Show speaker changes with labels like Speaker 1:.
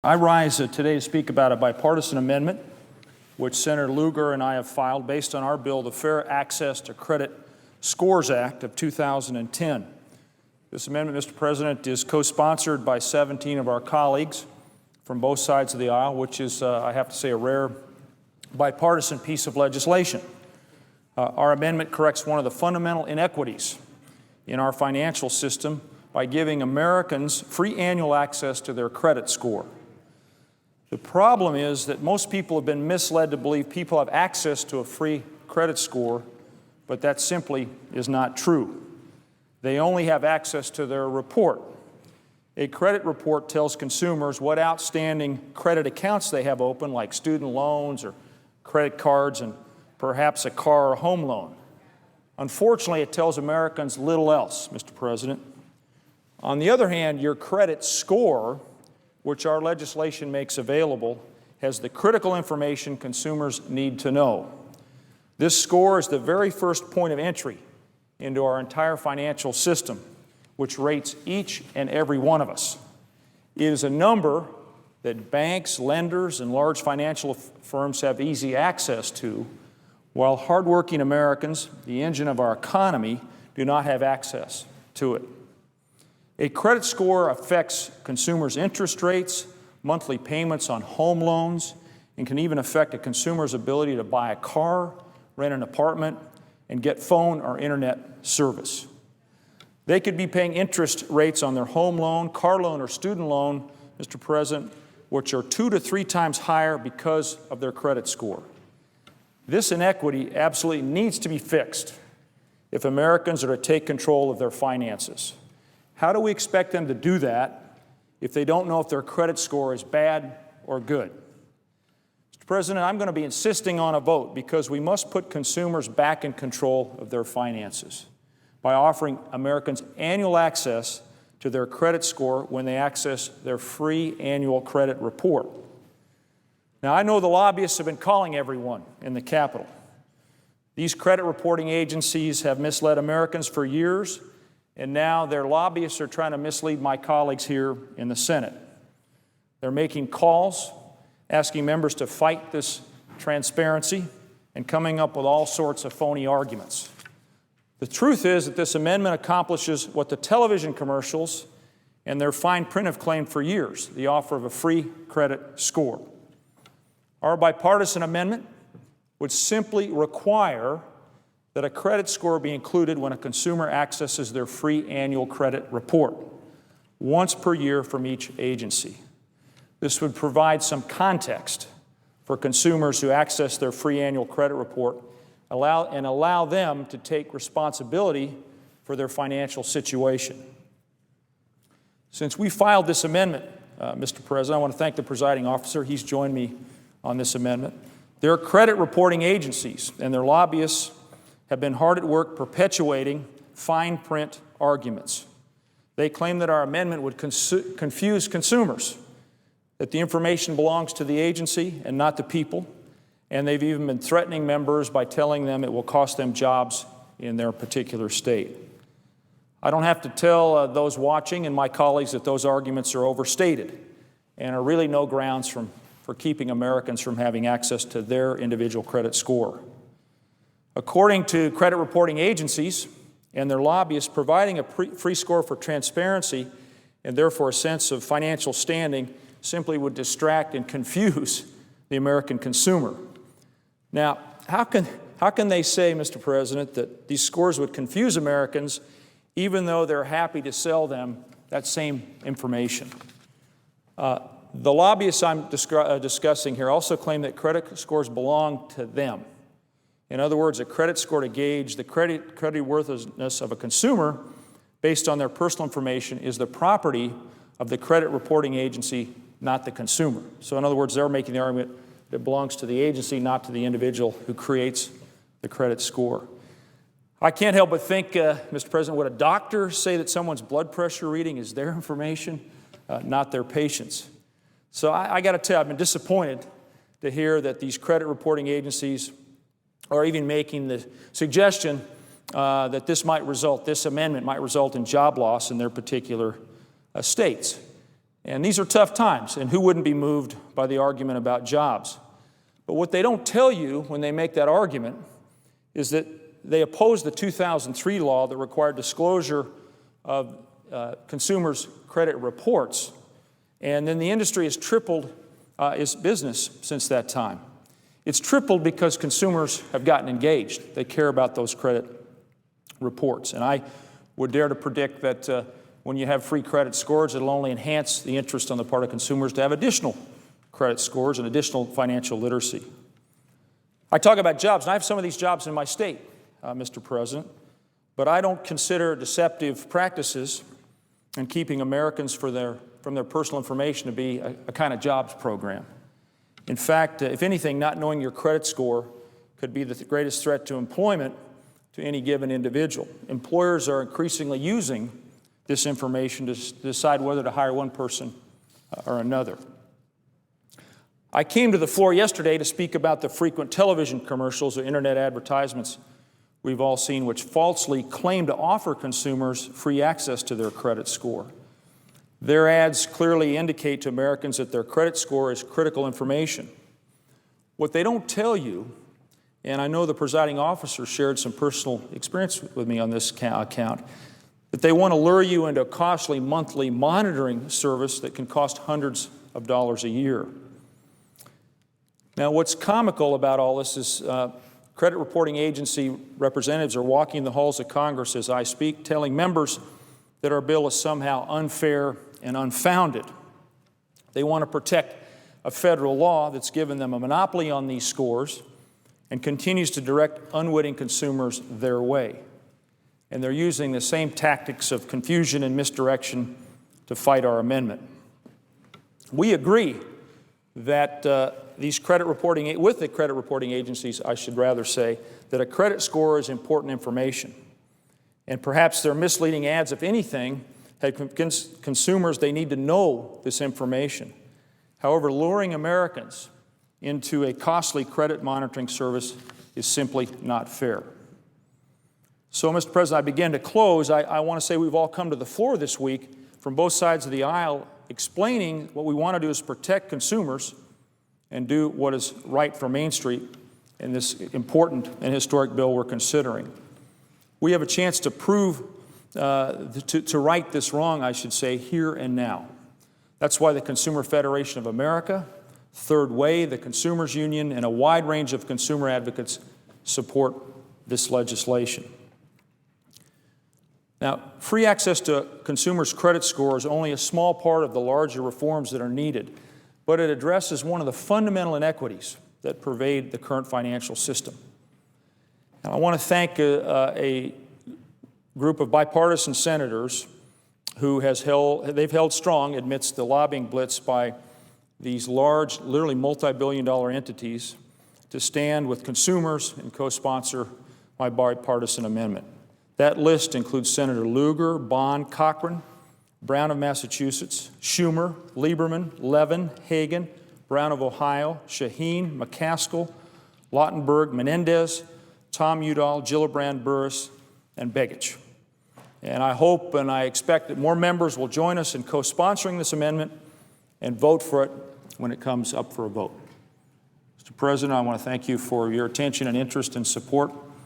Speaker 1: I rise today to speak about a bipartisan amendment which Senator Lugar and I have filed based on our bill, the Fair Access to Credit Scores Act of 2010. This amendment, Mr. President, is co-sponsored by 17 of our colleagues from both sides of the aisle, which is, I have to say, a rare bipartisan piece of legislation. Our amendment corrects one of the fundamental inequities in our financial system by giving Americans free annual access to their credit score. The problem is that most people have been misled to believe people have access to a free credit score, but that simply is not true. They only have access to their report. A credit report tells consumers what outstanding credit accounts they have open, like student loans or credit cards and perhaps a car or home loan. Unfortunately, it tells Americans little else, Mr. President. On the other hand, your credit score, which our legislation makes available, has the critical information consumers need to know. This score is the very first point of entry into our entire financial system, which rates each and every one of us. It is a number that banks, lenders, and large financial firms have easy access to, while hardworking Americans, the engine of our economy, do not have access to it. A credit score affects consumers' interest rates, monthly payments on home loans, and can even affect a consumer's ability to buy a car, rent an apartment, and get phone or internet service. They could be paying interest rates on their home loan, car loan, or student loan, Mr. President, which are 2 to 3 times higher because of their credit score. This inequity absolutely needs to be fixed if Americans are to take control of their finances. How do we expect them to do that if they don't know if their credit score is bad or good? Mr. President, I'm going to be insisting on a vote because we must put consumers back in control of their finances by offering Americans annual access to their credit score when they access their free annual credit report. Now, I know the lobbyists have been calling everyone in the Capitol. These credit reporting agencies have misled Americans for years, and now their lobbyists are trying to mislead my colleagues here in the Senate. They're making calls, asking members to fight this transparency, and coming up with all sorts of phony arguments. The truth is that this amendment accomplishes what the television commercials and their fine print have claimed for years, the offer of a free credit score. Our bipartisan amendment would simply require that a credit score be included when a consumer accesses their free annual credit report, once per year from each agency. This would provide some context for consumers who access their free annual credit report, allow them to take responsibility for their financial situation. Since we filed this amendment, Mr. President, I want to thank the presiding officer. He's joined me on this amendment. Their credit reporting agencies and their lobbyists have been hard at work perpetuating fine print arguments. They claim that our amendment would confuse consumers, that the information belongs to the agency and not the people, and they've even been threatening members by telling them it will cost them jobs in their particular state. I don't have to tell those watching and my colleagues that those arguments are overstated and are really no grounds for keeping Americans from having access to their individual credit score. According to credit reporting agencies and their lobbyists, providing a free score for transparency and therefore a sense of financial standing simply would distract and confuse the American consumer. Now, how can they say, Mr. President, that these scores would confuse Americans even though they're happy to sell them that same information? The lobbyists I'm discussing here also claim that credit scores belong to them. In other words, a credit score to gauge the creditworthiness of a consumer based on their personal information is the property of the credit reporting agency, not the consumer. So in other words, they're making the argument that it belongs to the agency, not to the individual who creates the credit score. I can't help but think, Mr. President, would a doctor say that someone's blood pressure reading is their information, not their patient's? So I got to tell you, I've been disappointed to hear that these credit reporting agencies are even making the suggestion that this amendment might result in job loss in their particular states. And these are tough times, and who wouldn't be moved by the argument about jobs? But what they don't tell you when they make that argument is that they oppose the 2003 law that required disclosure of consumers' credit reports. And then the industry has tripled its business since that time. It's tripled because consumers have gotten engaged. They care about those credit reports. And I would dare to predict that when you have free credit scores, it'll only enhance the interest on the part of consumers to have additional credit scores and additional financial literacy. I talk about jobs, and I have some of these jobs in my state, Mr. President, but I don't consider deceptive practices and keeping Americans from their personal information to be a kind of jobs program. In fact, if anything, not knowing your credit score could be the greatest threat to employment to any given individual. Employers are increasingly using this information to decide whether to hire one person or another. I came to the floor yesterday to speak about the frequent television commercials or internet advertisements we've all seen, which falsely claim to offer consumers free access to their credit score. Their ads clearly indicate to Americans that their credit score is critical information. What they don't tell you, and I know the presiding officer shared some personal experience with me on this account, that they want to lure you into a costly monthly monitoring service that can cost hundreds of dollars a year. Now, what's comical about all this is credit reporting agency representatives are walking the halls of Congress as I speak, telling members that our bill is somehow unfair and unfounded. They want to protect a federal law that's given them a monopoly on these scores and continues to direct unwitting consumers their way. And they're using the same tactics of confusion and misdirection to fight our amendment. We agree that with the credit reporting agencies, I should rather say, that a credit score is important information. And perhaps their misleading ads, if anything, have convinced consumers they need to know this information. However, luring Americans into a costly credit monitoring service is simply not fair. So, Mr. President, I begin to close. I want to say we've all come to the floor this week from both sides of the aisle explaining what we want to do is protect consumers and do what is right for Main Street in this important and historic bill we're considering. We have a chance to prove, to right this wrong, I should say, here and now. That's why the Consumer Federation of America, Third Way, the Consumers Union, and a wide range of consumer advocates support this legislation. Now, free access to consumers' credit score is only a small part of the larger reforms that are needed, but it addresses one of the fundamental inequities that pervade the current financial system. And I want to thank a group of bipartisan senators who they've held strong amidst the lobbying blitz by these large, literally multi-billion-dollar entities to stand with consumers and co-sponsor my bipartisan amendment. That list includes Senator Lugar, Bond, Cochran, Brown of Massachusetts, Schumer, Lieberman, Levin, Hagan, Brown of Ohio, Shaheen, McCaskill, Lautenberg, Menendez, Tom Udall, Gillibrand, Burris, and Begich. And I hope and I expect that more members will join us in co-sponsoring this amendment and vote for it when it comes up for a vote. Mr. President, I want to thank you for your attention and interest and support